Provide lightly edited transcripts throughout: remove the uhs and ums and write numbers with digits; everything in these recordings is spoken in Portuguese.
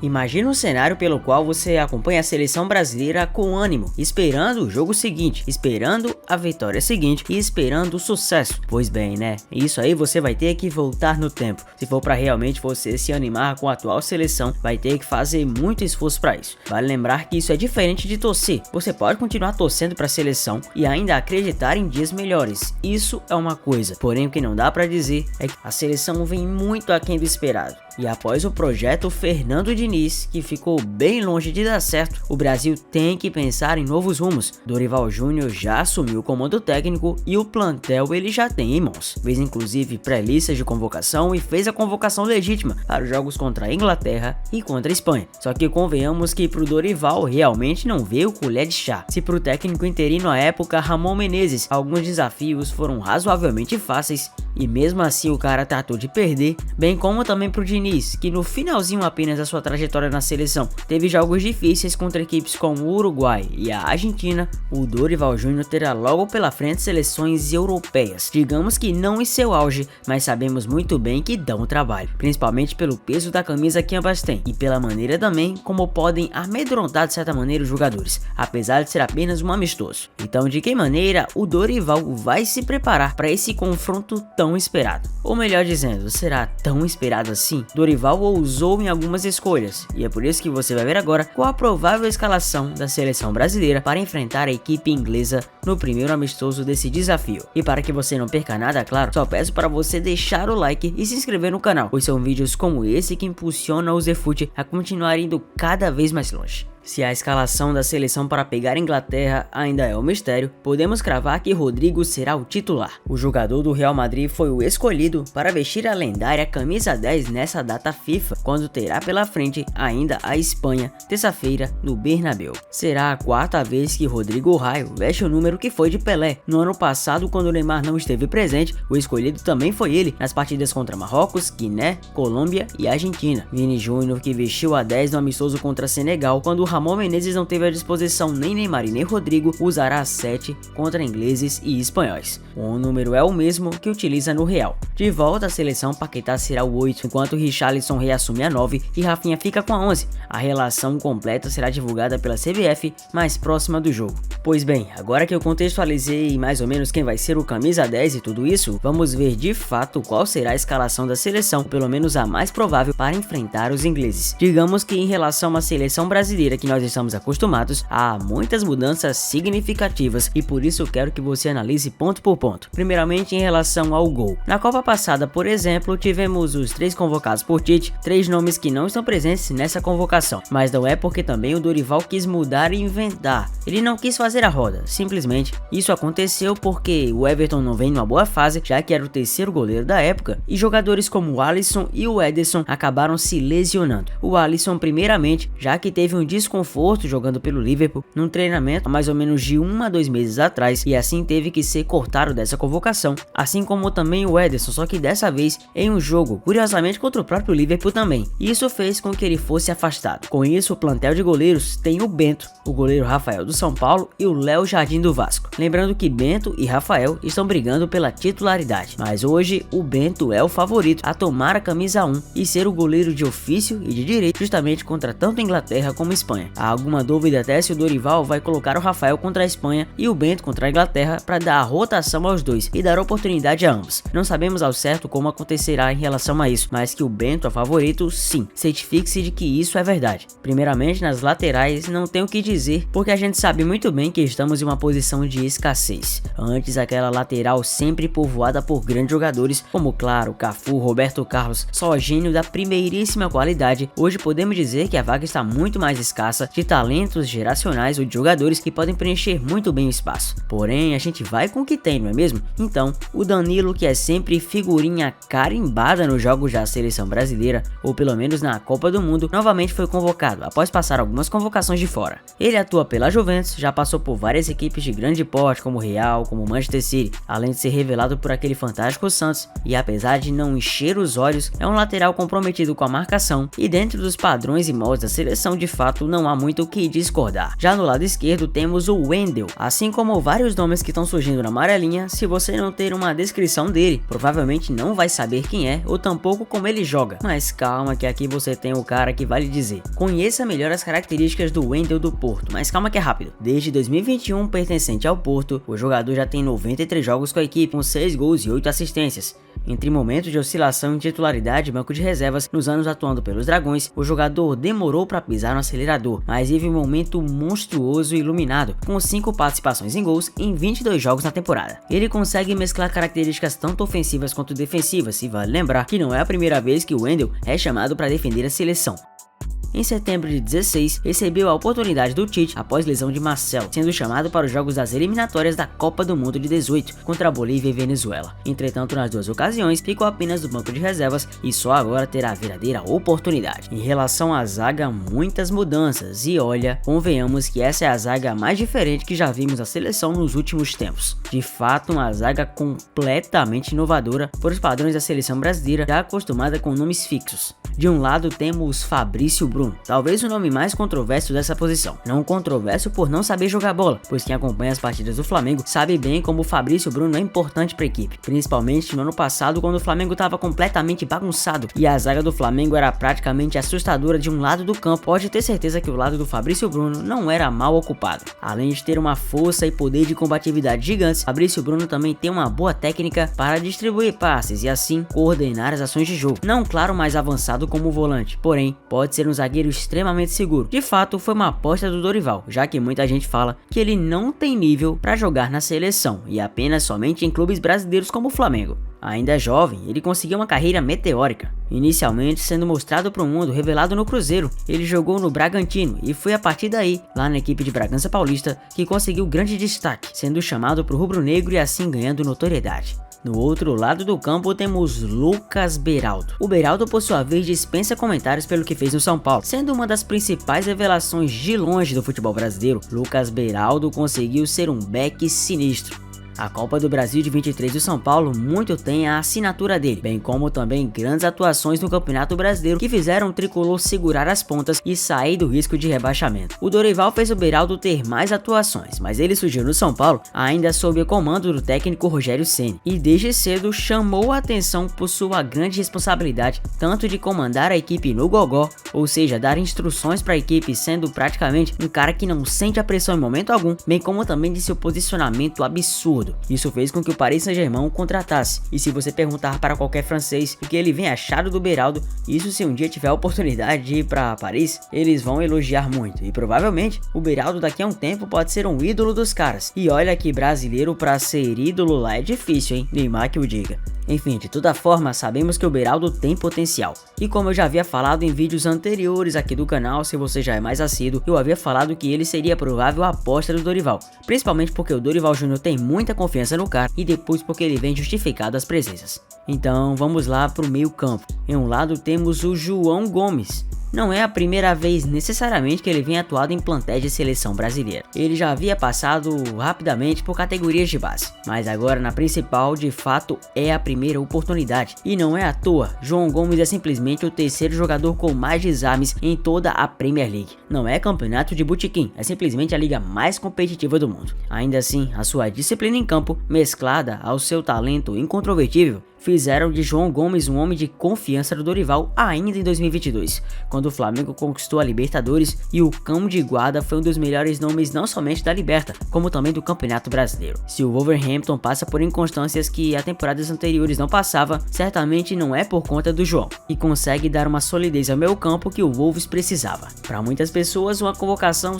Imagina um cenário pelo qual você acompanha a seleção brasileira com ânimo, esperando o jogo seguinte, esperando a vitória seguinte e esperando o sucesso. Pois bem, né? Isso aí você vai ter que voltar no tempo. Se for para realmente você se animar com a atual seleção, vai ter que fazer muito esforço para isso. Vale lembrar que isso é diferente de torcer. Você pode continuar torcendo para a seleção e ainda acreditar em dias melhores. Isso é uma coisa. Porém, o que não dá para dizer é que a seleção vem muito aquém do esperado. E após o projeto Fernando Diniz, que ficou bem longe de dar certo, o Brasil tem que pensar em novos rumos. Dorival Júnior já assumiu o comando técnico e o plantel ele já tem em mãos. Fez inclusive pré-listas de convocação e fez a convocação legítima para os jogos contra a Inglaterra e contra a Espanha. Só que convenhamos que pro Dorival realmente não veio colher de chá. Se pro técnico interino à época, Ramon Menezes, alguns desafios foram razoavelmente fáceis e mesmo assim o cara tratou de perder, bem como também pro Diniz, que no finalzinho apenas da sua trajetória na seleção teve jogos difíceis contra equipes como o Uruguai e a Argentina, o Dorival Júnior terá logo pela frente seleções europeias. Digamos que não em seu auge, mas sabemos muito bem que dão trabalho, principalmente pelo peso da camisa que ambas têm e pela maneira também como podem amedrontar de certa maneira os jogadores, apesar de ser apenas um amistoso. Então, de que maneira o Dorival vai se preparar para esse confronto tão esperado? Ou melhor dizendo, será tão esperado assim? Dorival ousou em algumas escolhas, e é por isso que você vai ver agora qual a provável escalação da seleção brasileira para enfrentar a equipe inglesa no primeiro amistoso desse desafio. E para que você não perca nada, claro, só peço para você deixar o like e se inscrever no canal, pois são vídeos como esse que impulsionam o Zefut a continuar indo cada vez mais longe. Se a escalação da seleção para pegar a Inglaterra ainda é um mistério, podemos cravar que Rodrigo será o titular. O jogador do Real Madrid foi o escolhido para vestir a lendária camisa 10 nessa data FIFA, quando terá pela frente ainda a Espanha, terça-feira, no Bernabéu. Será a quarta vez que Rodrigo Raio veste o número que foi de Pelé. No ano passado, quando o Neymar não esteve presente, o escolhido também foi ele nas partidas contra Marrocos, Guiné, Colômbia e Argentina. Vini Júnior, que vestiu a 10 no amistoso contra Senegal, quando Ramon Menezes não teve à disposição nem Neymar e nem Rodrigo, usará a 7 contra ingleses e espanhóis. O número é o mesmo que utiliza no Real. De volta à seleção, Paquetá será o 8, enquanto Richarlison reassume a 9 e Rafinha fica com a 11. A relação completa será divulgada pela CBF mais próxima do jogo. Pois bem, agora que eu contextualizei mais ou menos quem vai ser o camisa 10 e tudo isso, vamos ver de fato qual será a escalação da seleção, pelo menos a mais provável para enfrentar os ingleses. Digamos que em relação à seleção brasileira que nós estamos acostumados, há muitas mudanças significativas e por isso eu quero que você analise ponto por ponto. Primeiramente, em relação ao gol. Na Copa passada, por exemplo, tivemos os 3 convocados por Tite, 3 nomes que não estão presentes nessa convocação, mas não é porque também o Dorival quis mudar e inventar. Ele não quis fazer a roda, simplesmente. Isso aconteceu porque o Everton não vem numa boa fase, já que era o terceiro goleiro da época, e jogadores como o Alisson e o Ederson acabaram se lesionando. O Alisson primeiramente, já que teve um desconforto jogando pelo Liverpool num treinamento há mais ou menos de 1 a 2 meses atrás e assim teve que ser cortado dessa convocação, assim como também o Ederson, só que dessa vez em um jogo, curiosamente contra o próprio Liverpool também. Isso fez com que ele fosse afastado. Com isso, o plantel de goleiros tem o Bento, o goleiro Rafael do São Paulo e o Léo Jardim do Vasco. Lembrando que Bento e Rafael estão brigando pela titularidade, mas hoje o Bento é o favorito a tomar a camisa 1 e ser o goleiro de ofício e de direito justamente contra tanto a Inglaterra como a Espanha. Há alguma dúvida até se o Dorival vai colocar o Rafael contra a Espanha e o Bento contra a Inglaterra para dar a rotação aos dois e dar oportunidade a ambos. Não sabemos ao certo como acontecerá em relação a isso, mas que o Bento é favorito, sim. Certifique-se de que isso é verdade. Primeiramente, nas laterais não tenho o que dizer, porque a gente sabe muito bem que estamos em uma posição de escassez. Antes, aquela lateral sempre povoada por grandes jogadores, como claro, Cafu, Roberto Carlos, só gênio da primeiríssima qualidade. Hoje podemos dizer que a vaga está muito mais escassa de talentos geracionais ou de jogadores que podem preencher muito bem o espaço. Porém, a gente vai com o que tem, não é mesmo? Então, o Danilo, que é sempre figurinha carimbada nos jogos da seleção brasileira, ou pelo menos na Copa do Mundo, novamente foi convocado após passar algumas convocações de fora. Ele atua pela Juventus, já passou por várias equipes de grande porte como Real, como Manchester City, além de ser revelado por aquele fantástico Santos, e apesar de não encher os olhos, é um lateral comprometido com a marcação e dentro dos padrões e moldes da seleção de fato não não há muito o que discordar. Já no lado esquerdo temos o Wendel, assim como vários nomes que estão surgindo na amarelinha. Se você não ter uma descrição dele, provavelmente não vai saber quem é ou tampouco como ele joga. Mas calma que aqui você tem o cara que vai lhe dizer. Conheça melhor as características do Wendel do Porto, mas calma que é rápido. Desde 2021, pertencente ao Porto, o jogador já tem 93 jogos com a equipe, com 6 gols e 8 assistências. Entre momentos de oscilação em titularidade e banco de reservas, nos anos atuando pelos Dragões, o jogador demorou para pisar no acelerador, mas teve um momento monstruoso e iluminado, com 5 participações em gols em 22 jogos na temporada. Ele consegue mesclar características tanto ofensivas quanto defensivas, e vale lembrar que não é a primeira vez que o Wendel é chamado para defender a seleção. Em setembro de 16, recebeu a oportunidade do Tite após lesão de Marcelo, sendo chamado para os jogos das eliminatórias da Copa do Mundo de 18 contra a Bolívia e Venezuela. Entretanto, nas duas ocasiões, ficou apenas no banco de reservas e só agora terá a verdadeira oportunidade. Em relação à zaga, muitas mudanças, e olha, convenhamos que essa é a zaga mais diferente que já vimos na seleção nos últimos tempos. De fato, uma zaga completamente inovadora por os padrões da seleção brasileira, já acostumada com nomes fixos. De um lado temos Fabrício Bruno, talvez o nome mais controverso dessa posição. Não controverso por não saber jogar bola, pois quem acompanha as partidas do Flamengo sabe bem como o Fabrício Bruno é importante para a equipe, principalmente no ano passado, quando o Flamengo estava completamente bagunçado e a zaga do Flamengo era praticamente assustadora de um lado do campo. Pode ter certeza que o lado do Fabrício Bruno não era mal ocupado. Além de ter uma força e poder de combatividade gigantes, Fabrício Bruno também tem uma boa técnica para distribuir passes e assim coordenar as ações de jogo. Não claro mais avançado como volante, porém pode ser um zagueiro extremamente seguro. De fato, foi uma aposta do Dorival, já que muita gente fala que ele não tem nível para jogar na seleção e apenas somente em clubes brasileiros como o Flamengo. Ainda jovem, ele conseguiu uma carreira meteórica. Inicialmente sendo mostrado para o mundo revelado no Cruzeiro, ele jogou no Bragantino e foi a partir daí, lá na equipe de Bragança Paulista, que conseguiu grande destaque, sendo chamado para o rubro-negro e assim ganhando notoriedade. No outro lado do campo temos Lucas Beraldo. O Beraldo, por sua vez, dispensa comentários pelo que fez no São Paulo. Sendo uma das principais revelações de longe do futebol brasileiro, Lucas Beraldo conseguiu ser um back sinistro. A Copa do Brasil de 23 do São Paulo muito tem a assinatura dele, bem como também grandes atuações no Campeonato Brasileiro que fizeram o tricolor segurar as pontas e sair do risco de rebaixamento. O Dorival fez o Beraldo ter mais atuações, mas ele surgiu no São Paulo ainda sob o comando do técnico Rogério Ceni e desde cedo chamou a atenção por sua grande responsabilidade, tanto de comandar a equipe no gogó, ou seja, dar instruções para a equipe, sendo praticamente um cara que não sente a pressão em momento algum, bem como também de seu posicionamento absurdo. Isso fez com que o Paris Saint-Germain o contratasse, e se você perguntar para qualquer francês o que ele vem achado do Beraldo, isso se um dia tiver a oportunidade de ir para Paris, eles vão elogiar muito, e provavelmente o Beraldo daqui a um tempo pode ser um ídolo dos caras. E olha que brasileiro para ser ídolo lá é difícil, hein? Neymar que o diga. Enfim, de toda forma, sabemos que o Beraldo tem potencial. E como eu já havia falado em vídeos anteriores aqui do canal, se você já é mais assíduo, eu havia falado que ele seria a provável aposta do Dorival. Principalmente porque o Dorival Júnior tem muita confiança no cara e depois porque ele vem justificado as presenças. Então vamos lá para o meio campo. Em um lado temos o João Gomes. Não é a primeira vez necessariamente que ele vem atuado em plantéis de seleção brasileira. Ele já havia passado rapidamente por categorias de base, mas agora na principal de fato é a primeira oportunidade. E não é à toa, João Gomes é simplesmente o terceiro jogador com mais desarmes em toda a Premier League. Não é campeonato de botequim, é simplesmente a liga mais competitiva do mundo. Ainda assim, a sua disciplina em campo, mesclada ao seu talento incontrovertível, fizeram de João Gomes um homem de confiança do Dorival ainda em 2022, quando o Flamengo conquistou a Libertadores e o cão de guarda foi um dos melhores nomes não somente da Liberta, como também do Campeonato Brasileiro. Se o Wolverhampton passa por inconstâncias que a temporadas anteriores não passava, certamente não é por conta do João, e consegue dar uma solidez ao meio campo que o Wolves precisava. Para muitas pessoas uma convocação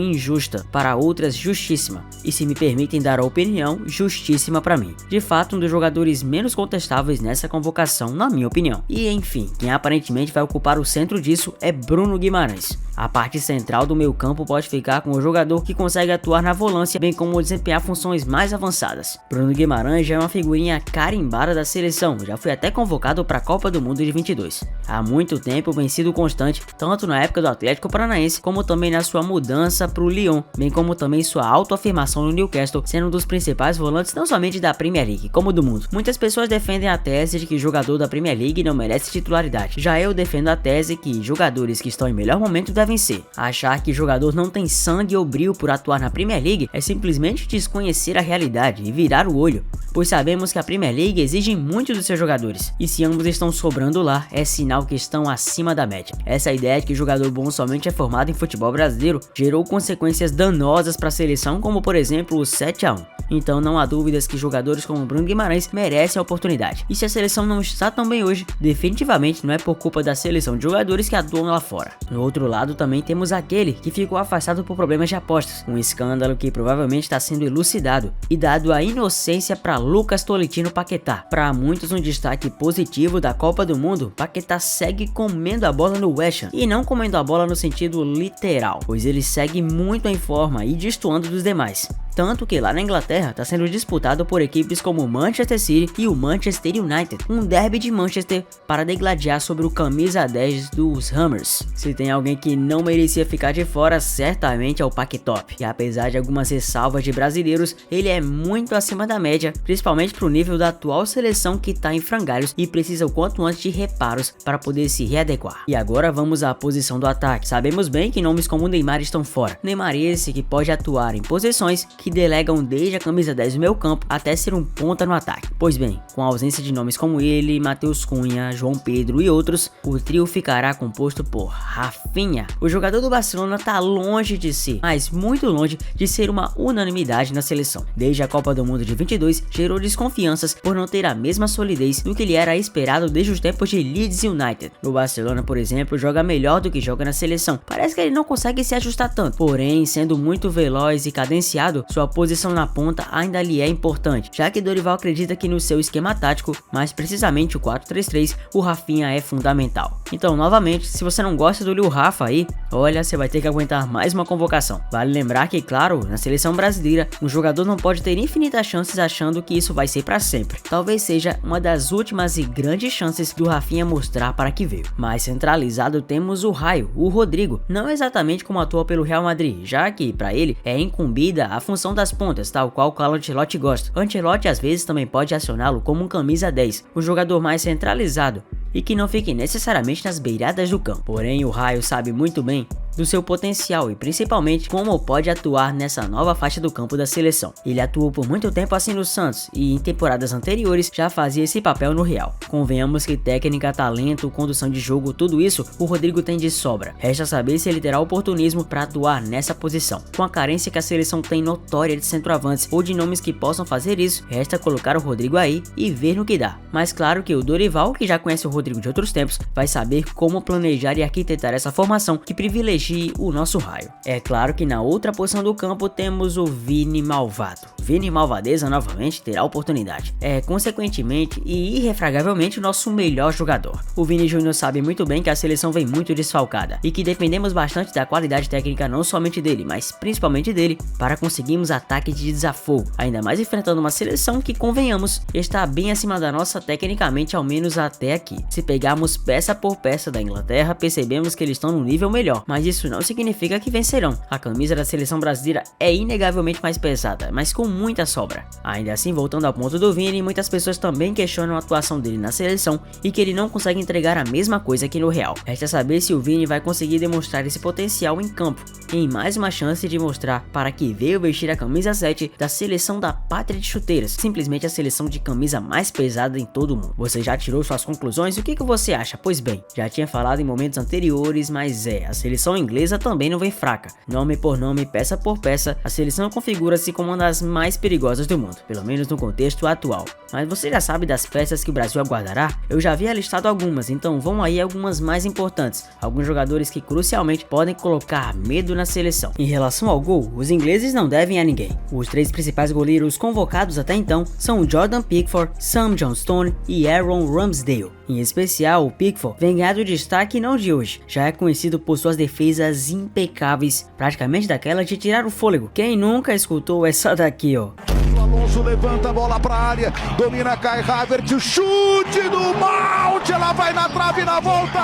injusta, para outras justíssima, e se me permitem dar a opinião, justíssima para mim. De fato, um dos jogadores menos contestáveis nessa convocação, na minha opinião. E enfim, quem aparentemente vai ocupar o centro disso é Bruno Guimarães. A parte central do meio campo pode ficar com o jogador que consegue atuar na volância, bem como desempenhar funções mais avançadas. Bruno Guimarães já é uma figurinha carimbada da seleção, já foi até convocado para a Copa do Mundo de 22. Há muito tempo vem sido constante, tanto na época do Atlético Paranaense, como também na sua mudança para o Lyon, bem como também sua autoafirmação no Newcastle, sendo um dos principais volantes não somente somente da Premier League, como do mundo. Muitas pessoas defendem a tese de que jogador da Premier League não merece titularidade. Já eu defendo a tese que jogadores que estão em melhor momento devem ser. Achar que jogador não tem sangue ou brilho por atuar na Premier League é simplesmente desconhecer a realidade e virar o olho, pois sabemos que a Premier League exige muito dos seus jogadores, e se ambos estão sobrando lá, é sinal que estão acima da média. Essa ideia de que jogador bom somente é formado em futebol brasileiro gerou consequências danosas para a seleção, como por exemplo o 7-1. Então não há dúvidas que jogadores como Bruno Guimarães merecem a oportunidade. E se a seleção não está tão bem hoje, definitivamente não é por culpa da seleção de jogadores que atuam lá fora. No outro lado também temos aquele que ficou afastado por problemas de apostas, um escândalo que provavelmente está sendo elucidado, e dado a inocência para Lucas Tolentino Paquetá. Para muitos um destaque positivo da Copa do Mundo, Paquetá segue comendo a bola no West Ham, e não comendo a bola no sentido literal, pois ele segue muito em forma e destoando dos demais. Tanto que lá na Inglaterra está sendo disputado por equipes como o Manchester City e o Manchester United, um derby de Manchester para degladiar sobre o camisa 10 dos Hammers. Se tem alguém que não merecia ficar de fora, certamente é o Paquetop. E apesar de algumas ressalvas de brasileiros, ele é muito acima da média, principalmente para o nível da atual seleção que está em frangalhos e precisa o quanto antes de reparos para poder se readequar. E agora vamos à posição do ataque. Sabemos bem que nomes como o Neymar estão fora. Neymar esse que pode atuar em posições que delegam desde a camisa 10 do meio campo até ser um ponta no ataque. Pois bem, com a ausência de nomes como ele, Matheus Cunha, João Pedro e outros, o trio ficará composto por Rafinha. O jogador do Barcelona está longe de ser, mas muito longe de ser uma unanimidade na seleção. Desde a Copa do Mundo de 22, gerou desconfianças por não ter a mesma solidez do que lhe era esperado desde os tempos de Leeds United. No Barcelona, por exemplo, joga melhor do que joga na seleção. Parece que ele não consegue se ajustar tanto, porém, sendo muito veloz e cadenciado, sua posição na ponta ainda lhe é importante, já que Dorival acredita que no seu esquema tático, mais precisamente o 4-3-3, o Rafinha é fundamental. Então, novamente, se você não gosta do Lil Rafa aí, olha, você vai ter que aguentar mais uma convocação. Vale lembrar que, claro, na seleção brasileira, um jogador não pode ter infinitas chances achando que isso vai ser para sempre. Talvez seja uma das últimas e grandes chances do Rafinha mostrar para que veio. Mais centralizado temos o Raio, o Rodrigo, não exatamente como atua pelo Real Madrid, já que para ele é incumbida a função das pontas, tal qual o Carlo Ancelotti gosta. Ancelotti às vezes também pode acioná-lo como um camisa 10, um jogador mais centralizado e que não fique necessariamente nas beiradas do campo. Porém, o Raio sabe muito bem do seu potencial e principalmente como pode atuar nessa nova faixa do campo da seleção. Ele atuou por muito tempo assim no Santos e em temporadas anteriores já fazia esse papel no Real. Convenhamos que técnica, talento, condução de jogo, tudo isso o Rodrigo tem de sobra. Resta saber se ele terá oportunismo para atuar nessa posição. Com a carência que a seleção tem notória de centroavantes ou de nomes que possam fazer isso, resta colocar o Rodrigo aí e ver no que dá. Mas claro que o Dorival, que já conhece o Rodrigo de outros tempos, vai saber como planejar e arquitetar essa formação que privilegia o nosso Raio. É claro que na outra posição do campo temos o Vini Malvado. Vini Malvadeza novamente terá oportunidade. É consequentemente e irrefragavelmente o nosso melhor jogador. O Vini Júnior sabe muito bem que a seleção vem muito desfalcada e que dependemos bastante da qualidade técnica não somente dele, mas principalmente dele para conseguirmos ataque de desafogo, ainda mais enfrentando uma seleção que, convenhamos, está bem acima da nossa tecnicamente, ao menos até aqui. Se pegarmos peça por peça da Inglaterra, percebemos que eles estão num nível melhor, mas isso não significa que vencerão. A camisa da seleção brasileira é inegavelmente mais pesada, mas com muita sobra. Ainda assim, voltando ao ponto do Vini, muitas pessoas também questionam a atuação dele na seleção e que ele não consegue entregar a mesma coisa que no Real. Resta saber se o Vini vai conseguir demonstrar esse potencial em campo, em mais uma chance de mostrar para que veio vestir a camisa 7 da seleção da pátria de chuteiras, simplesmente a seleção de camisa mais pesada em todo o mundo. Você já tirou suas conclusões? O que você acha? Pois bem, já tinha falado em momentos anteriores, mas a seleção inglesa também não vem fraca. Nome por nome, peça por peça, a seleção configura-se como uma das mais perigosas do mundo, pelo menos no contexto atual. Mas você já sabe das peças que o Brasil aguardará? Eu já havia listado algumas, então vão aí algumas mais importantes, alguns jogadores que crucialmente podem colocar medo na seleção. Em relação ao gol, os ingleses não devem a ninguém. Os três principais goleiros convocados até então são o Jordan Pickford, Sam Johnstone e Aaron Ramsdale. Em especial, o Pickford vem ganhando destaque não de hoje, já é conhecido por suas defesas impecáveis, praticamente daquelas de tirar o fôlego. Quem nunca escutou essa daqui, ó? O Alonso levanta a bola para a área, domina Kai Havertz, o chute do Mount, ela vai na trave na volta.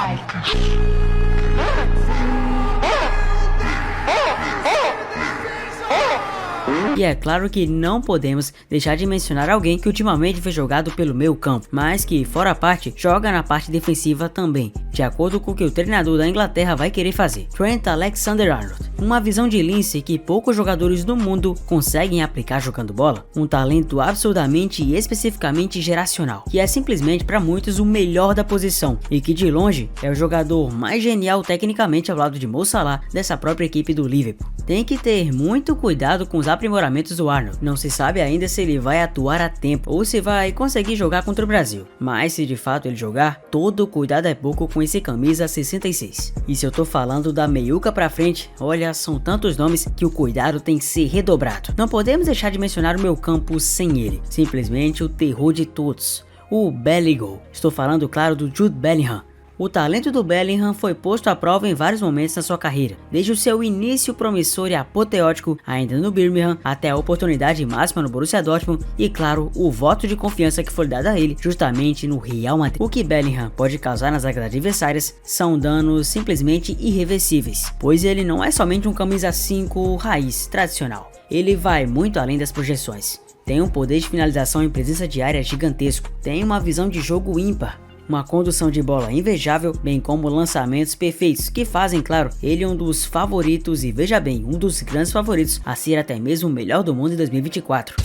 E é claro que não podemos deixar de mencionar alguém que ultimamente foi jogado pelo meio campo, mas que fora a parte, joga na parte defensiva também, de acordo com o que o treinador da Inglaterra vai querer fazer. Trent Alexander-Arnold, uma visão de Lince que poucos jogadores do mundo conseguem aplicar jogando bola, um talento absurdamente e especificamente geracional, que é simplesmente para muitos o melhor da posição e que de longe é o jogador mais genial tecnicamente ao lado de Mo Salah dessa própria equipe do Liverpool. Tem que ter muito cuidado com os aprimoramentos do Arnold, não se sabe ainda se ele vai atuar a tempo ou se vai conseguir jogar contra o Brasil, mas se de fato ele jogar, todo cuidado é pouco com esse camisa 66. E se eu tô falando da meiuca pra frente, olha, são tantos nomes que o cuidado tem que ser redobrado. Não podemos deixar de mencionar o meio campo sem ele, simplesmente o terror de todos, o Bellingham. Estou falando, claro, do Jude Bellingham. O talento do Bellingham foi posto à prova em vários momentos na sua carreira, desde o seu início promissor e apoteótico ainda no Birmingham, até a oportunidade máxima no Borussia Dortmund e, claro, o voto de confiança que foi dado a ele justamente no Real Madrid. O que Bellingham pode causar nas zagas adversárias são danos simplesmente irreversíveis, pois ele não é somente um camisa 5 raiz tradicional, ele vai muito além das projeções. Tem um poder de finalização em presença de área gigantesco, tem uma visão de jogo ímpar, uma condução de bola invejável, bem como lançamentos perfeitos que fazem, claro, ele um dos favoritos e, veja bem, um dos grandes favoritos a ser até mesmo o melhor do mundo em 2024.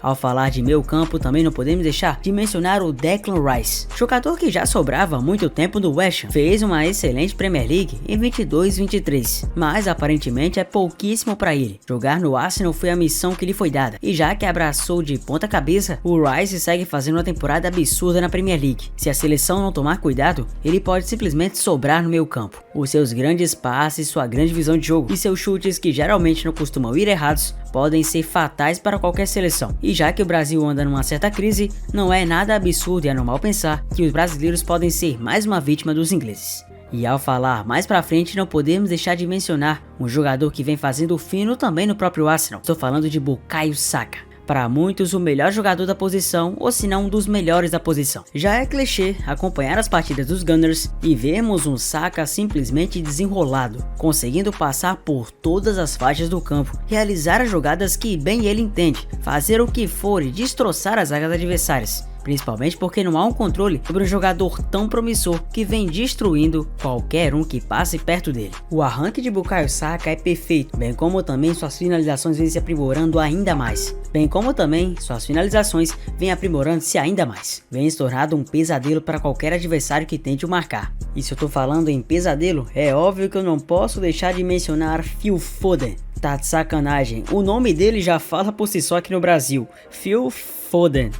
Ao falar de meio campo, também não podemos deixar de mencionar o Declan Rice, jogador que já sobrava há muito tempo no West Ham, fez uma excelente Premier League em 22-23, mas aparentemente é pouquíssimo para ele. Jogar no Arsenal foi a missão que lhe foi dada, e já que abraçou de ponta cabeça, o Rice segue fazendo uma temporada absurda na Premier League. Se a seleção não tomar cuidado, ele pode simplesmente sobrar no meio campo. Os seus grandes passes, sua grande visão de jogo e seus chutes, que geralmente não costumam ir errados, podem ser fatais para qualquer seleção. E já que o Brasil anda numa certa crise, não é nada absurdo e anormal pensar que os brasileiros podem ser mais uma vítima dos ingleses. E ao falar mais pra frente, não podemos deixar de mencionar um jogador que vem fazendo fino também no próprio Arsenal. Estou falando de Bukayo Saka. Para muitos, o melhor jogador da posição, ou se não um dos melhores da posição. Já é clichê acompanhar as partidas dos Gunners e vermos um Saka simplesmente desenrolado, conseguindo passar por todas as faixas do campo, realizar as jogadas que bem ele entende, fazer o que for e destroçar as zagas adversárias. Principalmente porque não há um controle sobre um jogador tão promissor que vem destruindo qualquer um que passe perto dele. O arranque de Bukayo Saka é perfeito, bem como também suas finalizações vêm se aprimorando ainda mais. Vem se tornando um pesadelo para qualquer adversário que tente o marcar. E se eu tô falando em pesadelo, é óbvio que eu não posso deixar de mencionar Phil Foden. Tá de sacanagem, o nome dele já fala por si só aqui no Brasil, Phil Foden,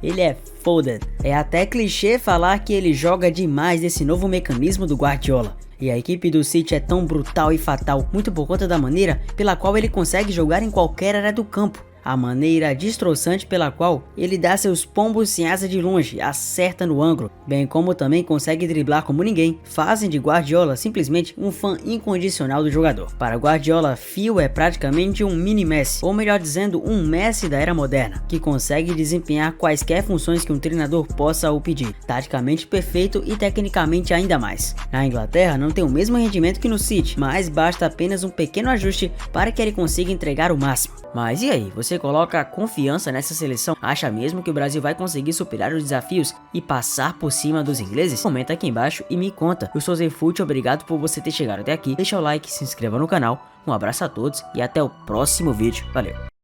ele é Foden. É até clichê falar que ele joga demais desse novo mecanismo do Guardiola. E a equipe do City é tão brutal e fatal, muito por conta da maneira pela qual ele consegue jogar em qualquer área do campo. A maneira destroçante pela qual ele dá seus pombos sem asa de longe, acerta no ângulo, bem como também consegue driblar como ninguém, fazem de Guardiola simplesmente um fã incondicional do jogador. Para Guardiola, Phil é praticamente um mini Messi, ou melhor dizendo, um Messi da era moderna, que consegue desempenhar quaisquer funções que um treinador possa o pedir, taticamente perfeito e tecnicamente ainda mais. Na Inglaterra não tem o mesmo rendimento que no City, mas basta apenas um pequeno ajuste para que ele consiga entregar o máximo. Mas e aí, você coloca confiança nessa seleção? Acha mesmo que o Brasil vai conseguir superar os desafios e passar por cima dos ingleses? Comenta aqui embaixo e me conta. Eu sou Zefut, obrigado por você ter chegado até aqui. Deixa o like, se inscreva no canal. Um abraço a todos e até o próximo vídeo. Valeu!